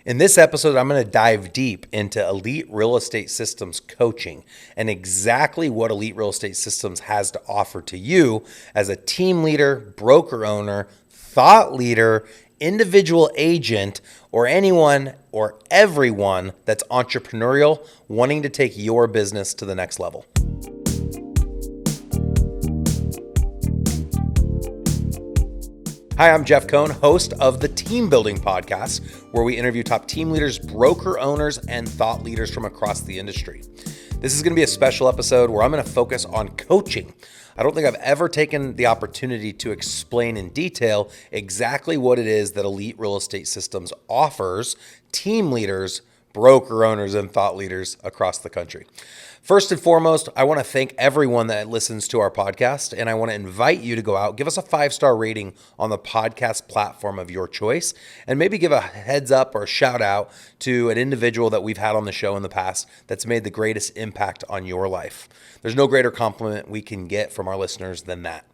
In this episode, I'm going to dive deep into Elite Real Estate Systems coaching and exactly what Elite Real Estate Systems has to offer to you as a team leader, broker owner, thought leader, individual agent, or anyone or everyone that's entrepreneurial wanting to take your business to the next level. Hi, I'm Jeff Cohn, host of the Team Building Podcast, where we interview top team leaders, broker owners, and thought leaders from across the industry. This is going to be a special episode where I'm going to focus on coaching. I don't think I've ever taken the opportunity to explain in detail exactly what it is that Elite Real Estate Systems offers team leaders, broker owners, and thought leaders across the country. First and foremost, I want to thank everyone that listens to our podcast, and I want to invite you to go out, give us a 5-star rating on the podcast platform of your choice, and maybe give a heads up or a shout out to an individual that we've had on the show in the past that's made the greatest impact on your life. There's no greater compliment we can get from our listeners than that.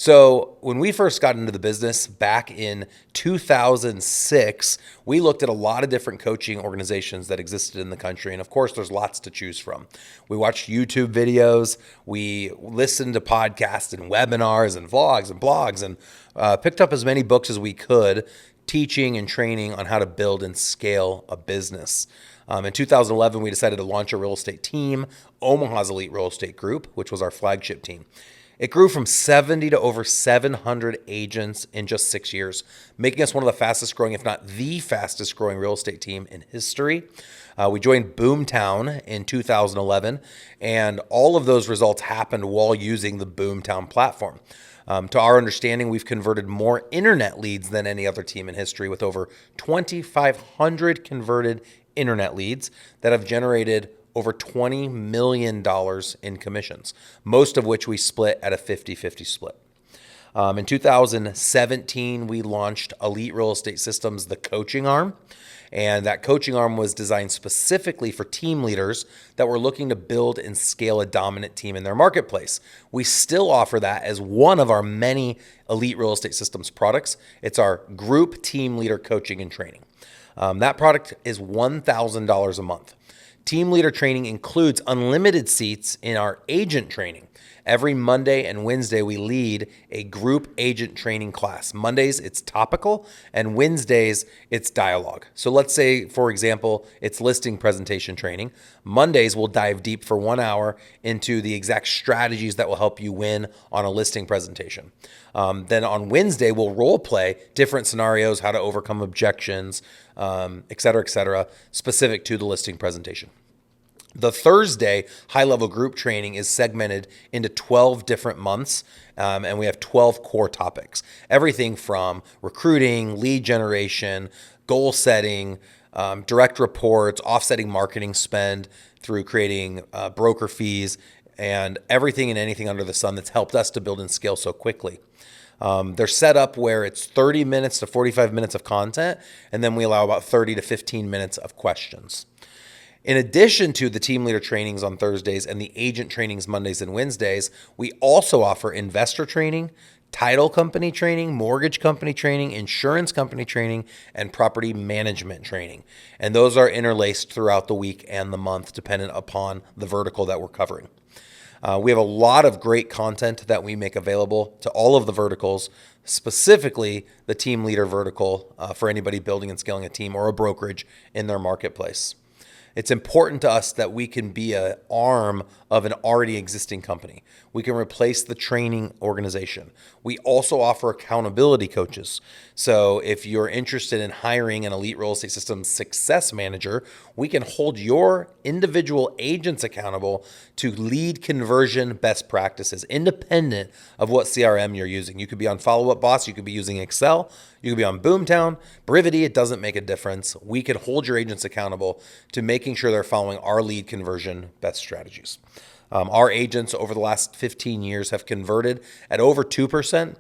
So when we first got into the business back in 2006, we looked at a lot of different coaching organizations that existed in the country. And of course, there's lots to choose from. We watched YouTube videos, we listened to podcasts and webinars and vlogs and blogs, and picked up as many books as we could, teaching and training on how to build and scale a business. In 2011, we decided to launch a real estate team, Omaha's Elite Real Estate Group, which was our flagship team. It grew from 70 to over 700 agents in just 6 years, making us one of the fastest growing, if not the fastest growing real estate team in history. We joined Boomtown in 2011, and all of those results happened while using the Boomtown platform. To our understanding, we've converted more internet leads than any other team in history, with over 2,500 converted internet leads that have generated over $20 million in commissions, most of which we split at a 50-50 split. In 2017, we launched Elite Real Estate Systems, the coaching arm. And that coaching arm was designed specifically for team leaders that were looking to build and scale a dominant team in their marketplace. We still offer that as one of our many Elite Real Estate Systems products. It's our group team leader coaching and training. That product is $1,000 a month. Team leader training includes unlimited seats in our agent training. Every Monday and Wednesday, we lead a group agent training class. Mondays, it's topical, and Wednesdays, it's dialogue. So let's say, for example, it's listing presentation training. Mondays, we'll dive deep for 1 hour into the exact strategies that will help you win on a listing presentation. Then on Wednesday, we'll role play different scenarios, how to overcome objections, et cetera, specific to the listing presentation. The Thursday high-level group training is segmented into 12 different months, and we have 12 core topics. Everything from recruiting, lead generation, goal setting, direct reports, offsetting marketing spend through creating broker fees, and everything and anything under the sun that's helped us to build and scale so quickly. They're set up where it's 30 minutes to 45 minutes of content, and then we allow about 30 to 15 minutes of questions. In addition to the team leader trainings on Thursdays and the agent trainings Mondays and Wednesdays, we also offer investor training, title company training, mortgage company training, insurance company training, and property management training. And those are interlaced throughout the week and the month, dependent upon the vertical that we're covering. We have a lot of great content that we make available to all of the verticals, specifically the team leader vertical for anybody building and scaling a team or a brokerage in their marketplace. It's important to us that we can be an arm of an already existing company. We can replace the training organization. We also offer accountability coaches. So if you're interested in hiring an Elite Real Estate Systems success manager, we can hold your individual agents accountable to lead conversion best practices, independent of what CRM you're using. You could be on Follow Up Boss, you could be using Excel, you could be on Boomtown, Brivity, it doesn't make a difference. We can hold your agents accountable to making sure they're following our lead conversion best strategies. Our agents over the last 15 years have converted at over 2%.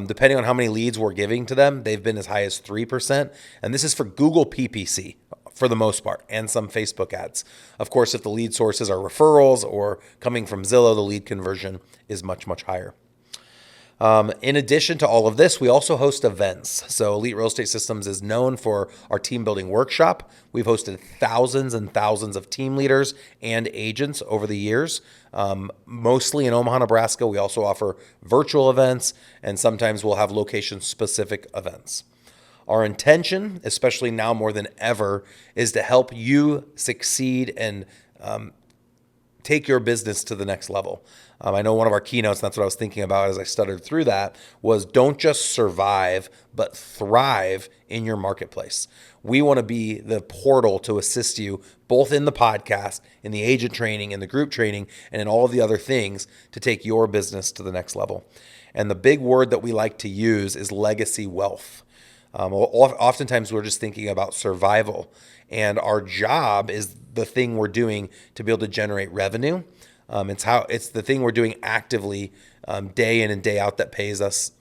Depending on how many leads we're giving to them, they've been as high as 3%. And this is for Google PPC for the most part, and some Facebook ads. Of course, if the lead sources are referrals or coming from Zillow, the lead conversion is much, much higher. In addition to all of this, we also host events. So Elite Real Estate Systems is known for our team building workshop. We've hosted thousands and thousands of team leaders and agents over the years, mostly in Omaha, Nebraska. We also offer virtual events, and sometimes we'll have location-specific events. Our intention, especially now more than ever, is to help you succeed and take your business to the next level. I know one of our keynotes, and that's what I was thinking about as I stuttered through that, was don't just survive, but thrive in your marketplace. We want to be the portal to assist you both in the podcast, in the agent training, in the group training, and in all of the other things to take your business to the next level. And the big word that we like to use is legacy wealth. Oftentimes we're just thinking about survival, and our job is the thing we're doing to be able to generate revenue. It's the thing we're doing actively day in and day out that pays us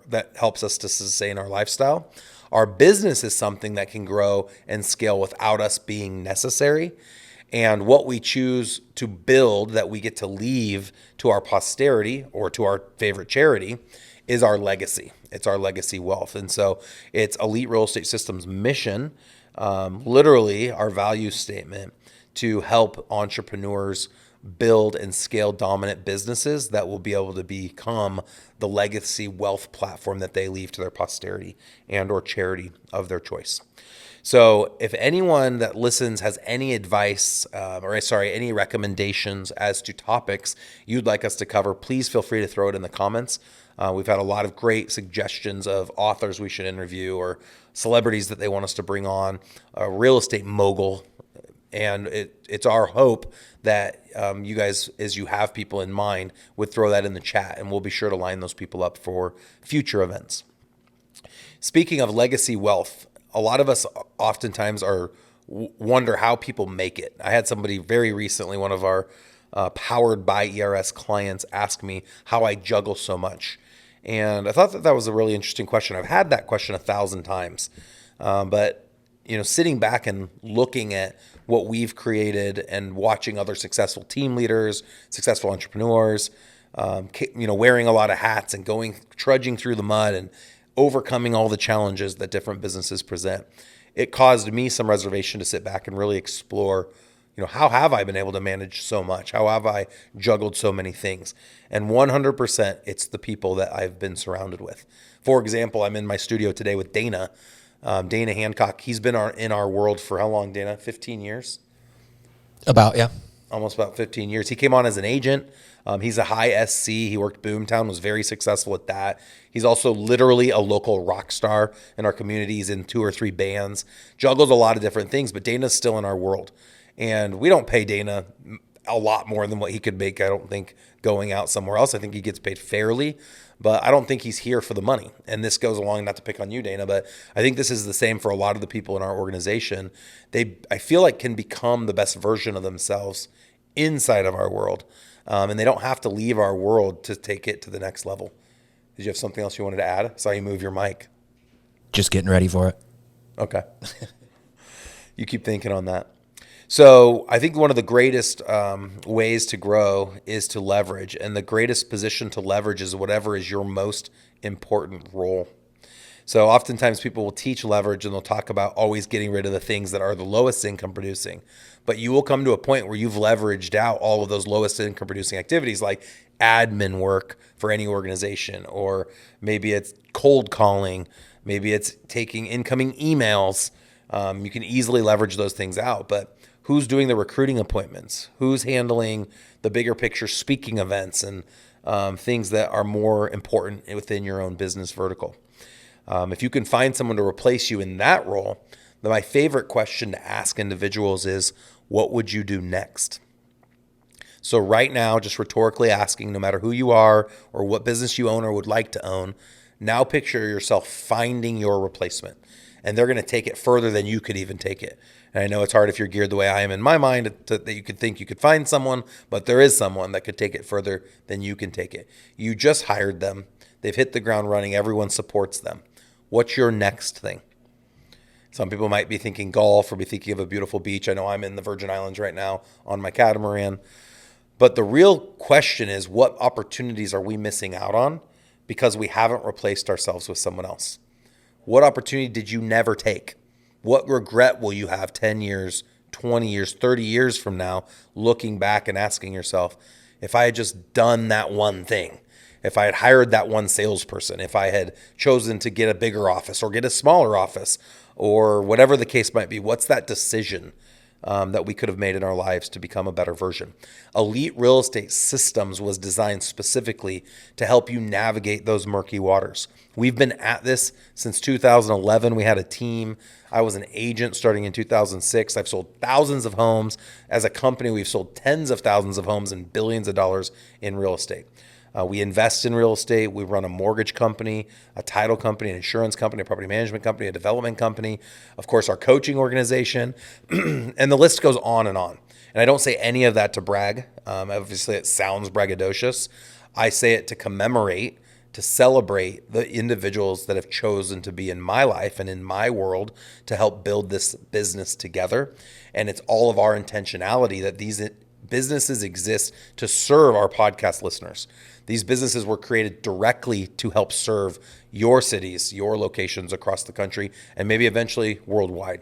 that helps us to sustain our lifestyle. Our business is something that can grow and scale without us being necessary. And what we choose to build that we get to leave to our posterity or to our favorite charity is our legacy. It's our legacy wealth. And so it's Elite Real Estate Systems' mission, literally our value statement, to help entrepreneurs build and scale dominant businesses that will be able to become the legacy wealth platform that they leave to their posterity and or charity of their choice. So if anyone that listens has any advice any recommendations as to topics you'd like us to cover, please feel free to throw it in the comments. We've had a lot of great suggestions of authors we should interview or celebrities that they want us to bring on, a real estate mogul. And it's our hope that you guys, as you have people in mind, would throw that in the chat, and we'll be sure to line those people up for future events. Speaking of legacy wealth, a lot of us oftentimes wonder how people make it. I had somebody very recently, one of our powered by ERS clients, ask me how I juggle so much. And I thought that was a really interesting question. I've had that question 1,000 times, but sitting back and looking at what we've created and watching other successful team leaders, successful entrepreneurs, wearing a lot of hats and trudging through the mud and overcoming all the challenges that different businesses present, it caused me some reservation to sit back and really explore, how have I been able to manage so much? How have I juggled so many things? And 100%, it's the people that I've been surrounded with. For example, I'm in my studio today with Dana Hancock. He's been in our world for how long, Dana? 15 years? Yeah. Almost about 15 years. He came on as an agent. He's a high SC. He worked Boomtown, was very successful at that. He's also literally a local rock star in our community. He's in 2 or 3 bands, juggles a lot of different things, but Dana's still in our world. And we don't pay Dana a lot more than what he could make, I don't think, going out somewhere else. I think he gets paid fairly, but I don't think he's here for the money. And this goes along, not to pick on you, Dana, but I think this is the same for a lot of the people in our organization. I feel like can become the best version of themselves inside of our world. And they don't have to leave our world to take it to the next level. Did you have something else you wanted to add? I saw you move your mic. Just getting ready for it. Okay. You keep thinking on that. So I think one of the greatest ways to grow is to leverage. And the greatest position to leverage is whatever is your most important role. So oftentimes people will teach leverage and they'll talk about always getting rid of the things that are the lowest income producing. But you will come to a point where you've leveraged out all of those lowest income producing activities like admin work for any organization, or maybe it's cold calling, maybe it's taking incoming emails. You can easily leverage those things out, but who's doing the recruiting appointments? Who's handling the bigger picture speaking events and things that are more important within your own business vertical? If you can find someone to replace you in that role, then my favorite question to ask individuals is, what would you do next? So right now, just rhetorically asking, no matter who you are or what business you own or would like to own, now picture yourself finding your replacement. And they're going to take it further than you could even take it. And I know it's hard if you're geared the way I am in my mind that you could think you could find someone, but there is someone that could take it further than you can take it. You just hired them. They've hit the ground running. Everyone supports them. What's your next thing? Some people might be thinking golf or be thinking of a beautiful beach. I know I'm in the Virgin Islands right now on my catamaran. But the real question is, what opportunities are we missing out on because we haven't replaced ourselves with someone else? What opportunity did you never take? What regret will you have 10 years, 20 years, 30 years from now, looking back and asking yourself, if I had just done that one thing, if I had hired that one salesperson, if I had chosen to get a bigger office or get a smaller office, or whatever the case might be, what's that decision that we could have made in our lives to become a better version? Elite Real Estate Systems was designed specifically to help you navigate those murky waters. We've been at this since 2011. We had a team. I was an agent starting in 2006. I've sold thousands of homes. As a company, we've sold tens of thousands of homes and billions of dollars in real estate. We invest in real estate. We run a mortgage company, a title company, an insurance company, a property management company, a development company, of course, our coaching organization, and the list goes on and on. And I don't say any of that to brag. Obviously, it sounds braggadocious. I say it to commemorate, to celebrate the individuals that have chosen to be in my life and in my world to help build this business together. And it's all of our intentionality that these businesses exist to serve our podcast listeners. These businesses were created directly to help serve your cities, your locations across the country, and maybe eventually worldwide.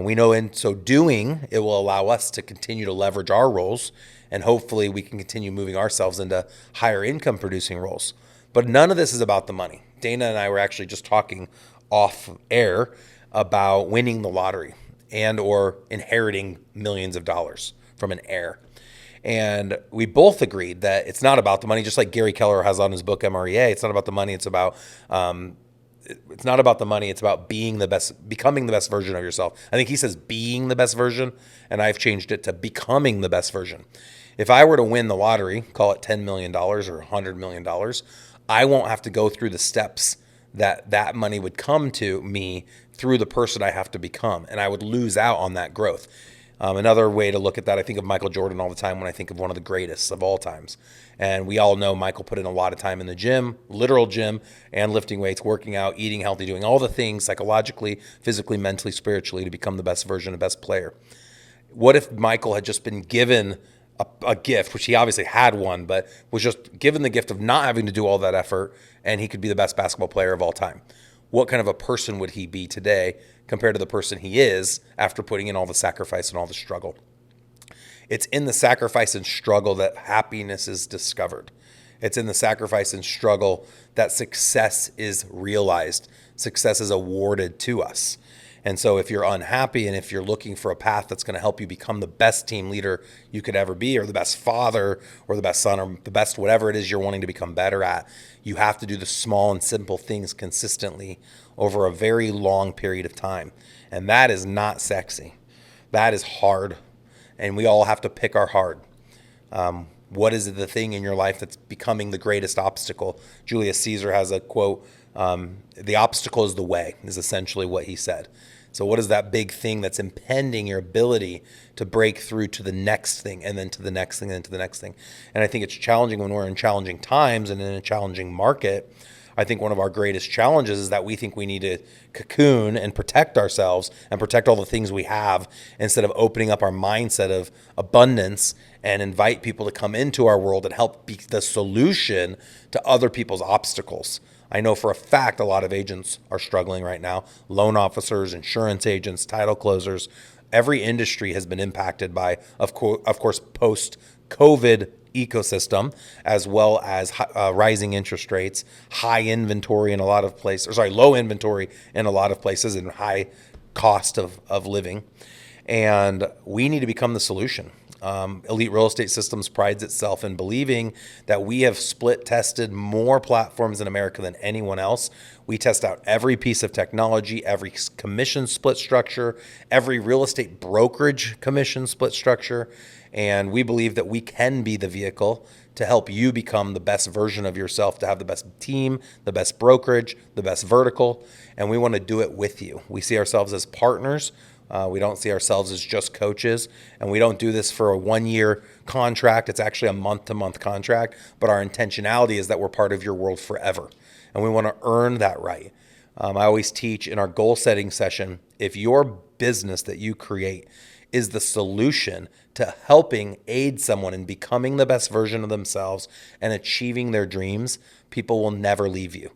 We know in so doing, it will allow us to continue to leverage our roles, and hopefully we can continue moving ourselves into higher income producing roles. But none of this is about the money. Dana and I were actually just talking off air about winning the lottery and or inheriting millions of dollars from an heir. And we both agreed that it's not about the money, just like Gary Keller has on his book, MREA. It's not about the money. It's about It's about being the best, becoming the best version of yourself. I think he says being the best version, and I've changed it to becoming the best version. If I were to win the lottery, call it $10 million or $100 million, I won't have to go through the steps that money would come to me through the person I have to become, and I would lose out on that growth. Another way to look at that, I think of Michael Jordan all the time when I think of one of the greatest of all times. And we all know Michael put in a lot of time in the gym, literal gym, and lifting weights, working out, eating healthy, doing all the things psychologically, physically, mentally, spiritually to become the best version, a best player. What if Michael had just been given a gift, which he obviously had one, but was just given the gift of not having to do all that effort, and he could be the best basketball player of all time? What kind of a person would he be today compared to the person he is after putting in all the sacrifice and all the struggle? It's in the sacrifice and struggle that happiness is discovered. It's in the sacrifice and struggle that success is realized. Success is awarded to us. And so if you're unhappy and if you're looking for a path that's going to help you become the best team leader you could ever be, or the best father or the best son or the best whatever it is you're wanting to become better at, you have to do the small and simple things consistently over a very long period of time. And that is not sexy. That is hard. And we all have to pick our hard. What is the thing in your life that's becoming the greatest obstacle? Julius Caesar has a quote, the obstacle is the way, is essentially what he said. So what is that big thing that's impeding your ability to break through to the next thing, and then to the next thing, and then to the next thing? And I think it's challenging when we're in challenging times and in a challenging market. I think one of our greatest challenges is that we think we need to cocoon and protect ourselves and protect all the things we have, instead of opening up our mindset of abundance and invite people to come into our world and help be the solution to other people's obstacles. I know for a fact a lot of agents are struggling right now. Loan officers, insurance agents, title closers. Every industry has been impacted by, of course, post-COVID ecosystem, as well as rising interest rates, high inventory in a lot of places, low inventory in a lot of places, and high cost of living. And we need to become the solution. Elite Real Estate Systems prides itself in believing that we have split tested more platforms in America than anyone else. We test out every piece of technology, every commission split structure, every real estate brokerage commission split structure. And we believe that we can be the vehicle to help you become the best version of yourself, to have the best team, the best brokerage, the best vertical. And we want to do it with you. We see ourselves as partners. We don't see ourselves as just coaches, and we don't do this for a 1-year contract. It's actually a month-to-month contract, but our intentionality is that we're part of your world forever, and we want to earn that right. I always teach in our goal setting session, if your business that you create is the solution to helping aid someone in becoming the best version of themselves and achieving their dreams, people will never leave you.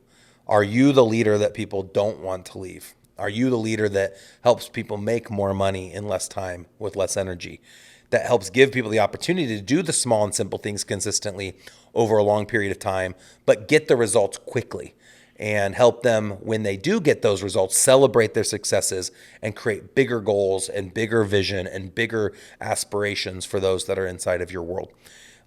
Are you the leader that people don't want to leave? Are you the leader that helps people make more money in less time with less energy? That helps give people the opportunity to do the small and simple things consistently over a long period of time, but get the results quickly and help them, when they do get those results, celebrate their successes and create bigger goals and bigger vision and bigger aspirations for those that are inside of your world.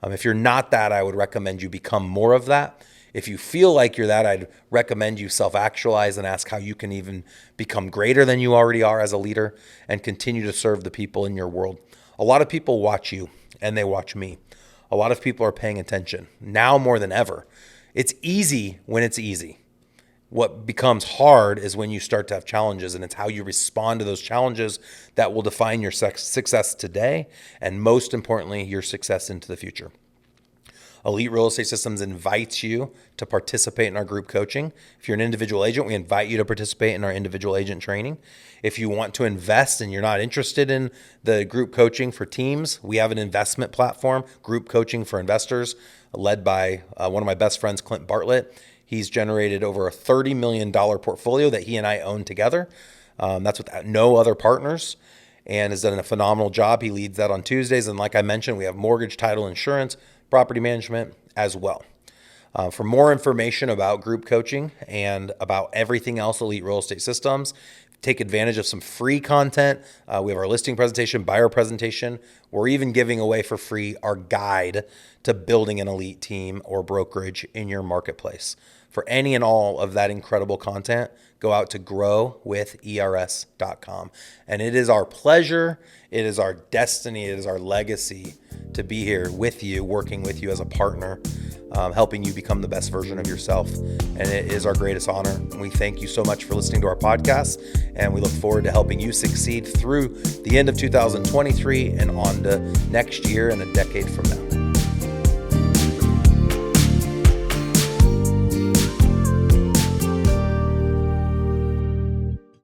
If you're not that, I would recommend you become more of that. If you feel like you're that, I'd recommend you self-actualize and ask how you can even become greater than you already are as a leader and continue to serve the people in your world. A lot of people watch you and they watch me. A lot of people are paying attention now more than ever. It's easy when it's easy. What becomes hard is when you start to have challenges, and it's how you respond to those challenges that will define your success today and, most importantly, your success into the future. Elite Real Estate Systems invites you to participate in our group coaching. If you're an individual agent, we invite you to participate in our individual agent training. If you want to invest and you're not interested in the group coaching for teams, we have an investment platform, Group Coaching for Investors, led by one of my best friends, Clint Bartlett. He's generated over a $30 million portfolio that he and I own together. That's with no other partners, and has done a phenomenal job. He leads that on Tuesdays. And like I mentioned, we have mortgage, title, insurance, property management as well. For more information about group coaching and about everything else Elite Real Estate Systems, take advantage of some free content. We have our listing presentation, buyer presentation. We're even giving away for free our guide to building an elite team or brokerage in your marketplace. For any and all of that incredible content, go out to growwithers.com. And it is our pleasure, it is our destiny, it is our legacy to be here with you, working with you as a partner, helping you become the best version of yourself. And it is our greatest honor. We thank you so much for listening to our podcast, and we look forward to helping you succeed through the end of 2023 and on to next year and a decade from now.